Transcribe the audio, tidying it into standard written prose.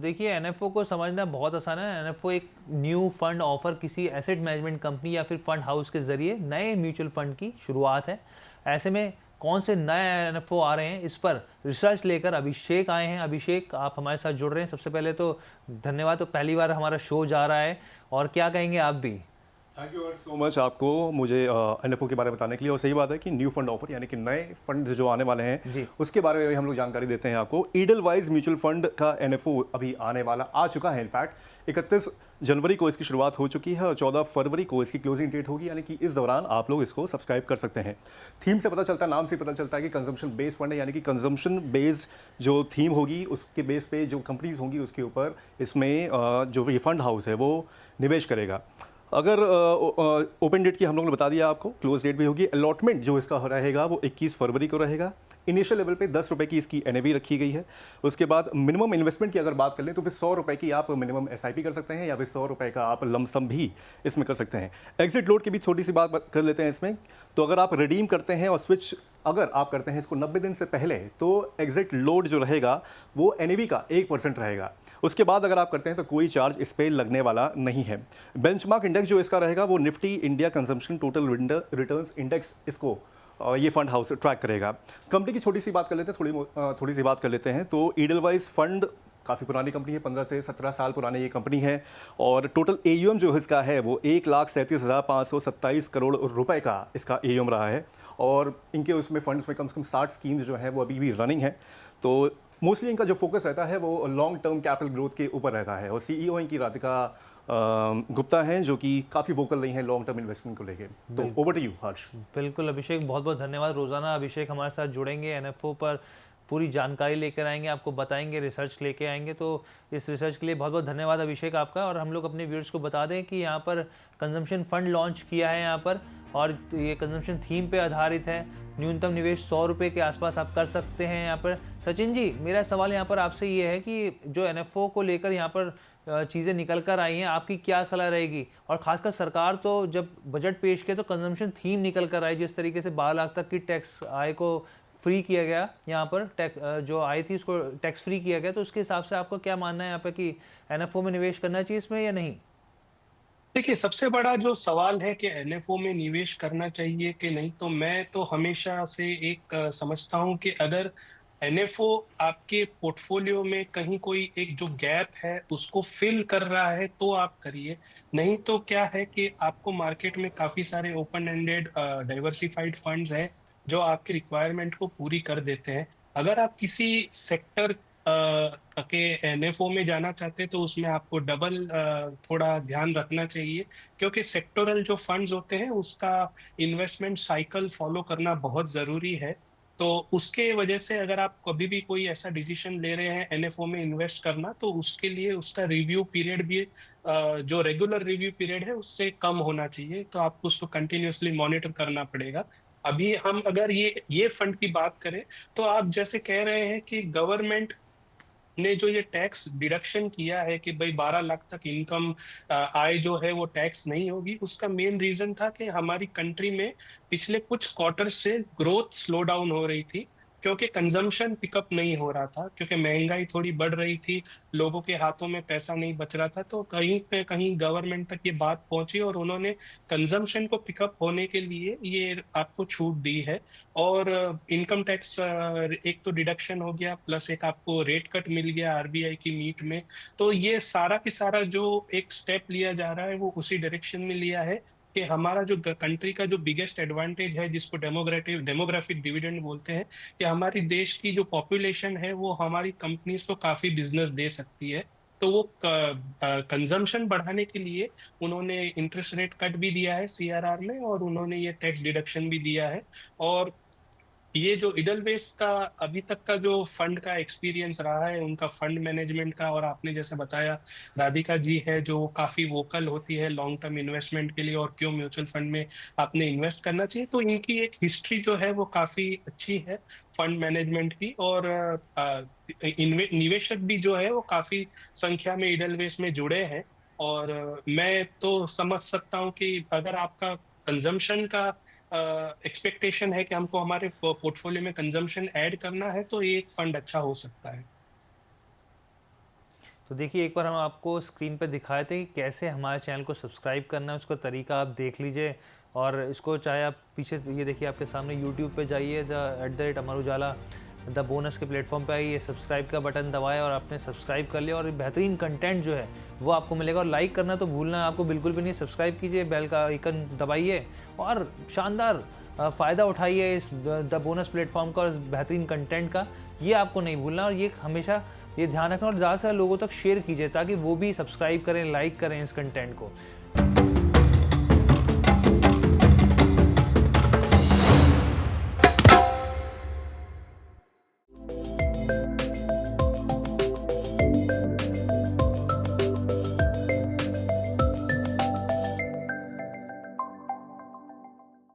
देखिए एनएफओ को समझना बहुत आसान है। एनएफओ एक न्यू फंड ऑफर किसी एसेट मैनेजमेंट कंपनी या फिर फंड हाउस के जरिए नए म्यूचुअल फंड की शुरुआत है। ऐसे में कौन से नए एनएफओ आ रहे हैं, इस पर रिसर्च लेकर अभिषेक आए हैं। अभिषेक, आप हमारे साथ जुड़ रहे हैं, सबसे पहले तो धन्यवाद। तो पहली बार हमारा शो जा रहा है और क्या कहेंगे आप भी? थैंक यू सो मच आपको मुझे एनएफओ के बारे में बताने के लिए। और सही बात है कि न्यू फंड ऑफर यानी कि नए फंड जो आने वाले हैं जी। उसके बारे में भी हम लोग जानकारी देते हैं आपको। ईडलवाइज म्यूचुअल फंड का एनएफओ अभी आने वाला आ चुका है। इनफैक्ट 31 जनवरी को इसकी शुरुआत हो चुकी है और 14 फरवरी को इसकी क्लोजिंग डेट होगी, यानी कि इस दौरान आप लोग इसको सब्सक्राइब कर सकते हैं। थीम से पता चलता है, नाम से पता चलता है कि कंजम्पशन बेस्ड फंड है, यानी कि कंजम्पशन बेस्ड जो थीम होगी उसके बेस पे जो कंपनीज होंगी उसके ऊपर इसमें जो ये फंड हाउस है वो निवेश करेगा। अगर ओपन डेट की हम लोगों ने बता दिया आपको, क्लोज डेट भी होगी। अलॉटमेंट जो इसका रहेगा वो 21 फरवरी को रहेगा। इनिशियल लेवल पे 10 रुपये की इसकी एनएवी रखी गई है। उसके बाद मिनिमम इन्वेस्टमेंट की अगर बात कर लें तो फिर 100 रुपये की आप मिनिमम एसआईपी कर सकते हैं या फिर 100 रुपये का आप लमसम भी इसमें कर सकते हैं। एग्जिट लोड की भी छोटी सी बात कर लेते हैं इसमें। तो अगर आप रिडीम करते हैं और स्विच अगर आप करते हैं इसको 90 दिन से पहले, तो एग्जिट लोड जो रहेगा वो एनएवी का 1% रहेगा। उसके बाद अगर आप करते हैं तो कोई चार्ज इस पर लगने वाला नहीं है। बेंचमार्क इंडेक्स जो इसका रहेगा वो Nifty India consumption total returns index, इसको ये फंड हाउस ट्रैक करेगा। कंपनी की छोटी सी बात कर लेते हैं, थोड़ी सी बात कर लेते हैं। तो ईडलवाइज फंड काफ़ी पुरानी कंपनी है, 15 से 17 साल पुरानी ये कंपनी है। और टोटल एयूएम जो इसका है वो 1,37,527 करोड़ रुपए का इसका एयूएम रहा है। और इनके उसमें फंड्स में कम से कम 60 स्कीम्स जो हैं वो अभी भी रनिंग है। तो मोस्टली इनका जो फोकस रहता है वो लॉन्ग टर्म कैपिटल ग्रोथ के ऊपर रहता है। और सीईओ इनकी राधिका गुप्ता हैं जो कि काफ़ी वोकल रही हैं लॉन्ग टर्म इन्वेस्टमेंट को लेके। तो ओवर टू यू हर्ष। बिल्कुल अभिषेक, बहुत बहुत धन्यवाद। रोज़ाना अभिषेक हमारे साथ जुड़ेंगे, एनएफओ पर पूरी जानकारी लेकर आएंगे, आपको बताएंगे, रिसर्च लेके आएंगे। तो इस रिसर्च के लिए बहुत बहुत धन्यवाद अभिषेक आपका। और हम लोग अपने व्यूअर्स को बता दें कि यहाँ पर कंजम्पशन फंड लॉन्च किया है यहाँ पर, और ये कंजम्पशन थीम पे आधारित है। न्यूनतम निवेश 100 रुपये के आसपास आप कर सकते हैं यहाँ पर। सचिन जी, मेरा सवाल यहाँ पर आपसे ये है कि जो एनएफओ को लेकर यहाँ पर चीज़ें निकल कर आई हैं, आपकी क्या सलाह रहेगी? और खासकर सरकार तो जब बजट पेश किया तो कंजम्पशन थीम निकल कर आई, जिस तरीके से 12 लाख तक की टैक्स आय को फ्री किया गया, यहाँ पर टैक्स जो आय थी उसको टैक्स फ्री किया गया। तो उसके हिसाब से आपका क्या मानना है यहाँ पर कि एनएफओ में निवेश करना चाहिए इसमें या नहीं? देखिए, सबसे बड़ा जो सवाल है कि एनएफओ में निवेश करना चाहिए कि नहीं, तो मैं तो हमेशा से एक समझता हूं कि अगर एनएफओ आपके पोर्टफोलियो में कहीं कोई एक जो गैप है उसको फिल कर रहा है तो आप करिए। नहीं तो क्या है कि आपको मार्केट में काफी सारे ओपन एंडेड डाइवर्सिफाइड फंड्स हैं जो आपकी रिक्वायरमेंट को पूरी कर देते हैं। अगर आप किसी सेक्टर के एनएफओ में जाना चाहते हैं तो उसमें आपको डबल थोड़ा ध्यान रखना चाहिए, क्योंकि सेक्टोरल जो फंड्स होते हैं उसका इन्वेस्टमेंट साइकिल फॉलो करना बहुत जरूरी है। तो उसके वजह से अगर आप कभी भी कोई ऐसा डिसीजन ले रहे हैं एनएफओ में इन्वेस्ट करना, तो उसके लिए उसका रिव्यू पीरियड भी जो रेगुलर रिव्यू पीरियड है उससे कम होना चाहिए। तो आपको उसको कंटिन्यूअसली मॉनिटर करना पड़ेगा। अभी हम अगर ये फंड की बात करें, तो आप जैसे कह रहे हैं कि गवर्नमेंट ने जो ये टैक्स डिडक्शन किया है कि भाई 12 लाख तक इनकम आय जो है वो टैक्स नहीं होगी, उसका मेन रीजन था कि हमारी कंट्री में पिछले कुछ क्वार्टर से ग्रोथ स्लो डाउन हो रही थी, क्योंकि कंजम्पशन पिकअप नहीं हो रहा था, क्योंकि महंगाई थोड़ी बढ़ रही थी, लोगों के हाथों में पैसा नहीं बच रहा था। तो कहीं पे कहीं गवर्नमेंट तक ये बात पहुंची और उन्होंने कंजम्पशन को पिकअप होने के लिए ये आपको छूट दी है। और इनकम टैक्स एक तो डिडक्शन हो गया, प्लस एक आपको रेट कट मिल गया आरबीआई की मीट में। तो ये सारा की सारा जो एक स्टेप लिया जा रहा है वो उसी डायरेक्शन में लिया है कि हमारा जो कंट्री का जो बिगेस्ट एडवांटेज है, जिसको डेमोग्राफिक डिविडेंड बोलते हैं, कि हमारी देश की जो पॉपुलेशन है वो हमारी कंपनीज को काफी बिजनेस दे सकती है। तो वो कंजम्पशन बढ़ाने के लिए उन्होंने इंटरेस्ट रेट कट भी दिया है सीआरआर में, और उन्होंने ये टैक्स डिडक्शन भी दिया है। और ये जो इडलवेस का अभी तक का जो फंड का एक्सपीरियंस रहा है, उनका फंड मैनेजमेंट का, और आपने जैसे बताया राधिका जी है जो काफी वोकल होती है लॉन्ग टर्म इन्वेस्टमेंट के लिए और क्यों म्यूचुअल फंड में आपने इन्वेस्ट करना चाहिए, तो इनकी एक हिस्ट्री जो है वो काफी अच्छी है फंड मैनेजमेंट की। और निवेशक भी जो है वो काफी संख्या में इडलवेस में जुड़े हैं। और मैं तो समझ सकता हूँ कि अगर आपका कंजम्पशन का एक्सपेक्टेशन है कि हमको हमारे पोर्टफोलियो में कंजम्पशन ऐड करना है, तो ये एक फंड अच्छा हो सकता है। तो देखिए एक बार हम आपको स्क्रीन पे दिखाए थे कि कैसे हमारे चैनल को सब्सक्राइब करना है, उसका तरीका आप देख लीजिए। और इसको चाहे आप पीछे ये देखिए आपके सामने यूट्यूब पे जाइए, the @Amar Ujala the bonus के प्लेटफॉर्म पे आइए, सब्सक्राइब का बटन दबाएं और आपने सब्सक्राइब कर लिया और बेहतरीन कंटेंट जो है वो आपको मिलेगा। और लाइक करना तो भूलना आपको बिल्कुल भी नहीं, सब्सक्राइब कीजिए, बेल का आइकन दबाइए और शानदार फ़ायदा उठाइए इस द बोनस प्लेटफॉर्म का और इस बेहतरीन कंटेंट का, ये आपको नहीं भूलना। और ये हमेशा ये ध्यान रखना और ज़्यादा से ज़्यादा लोगों तक शेयर कीजिए ताकि वो भी सब्सक्राइब करें, लाइक करें इस कंटेंट को।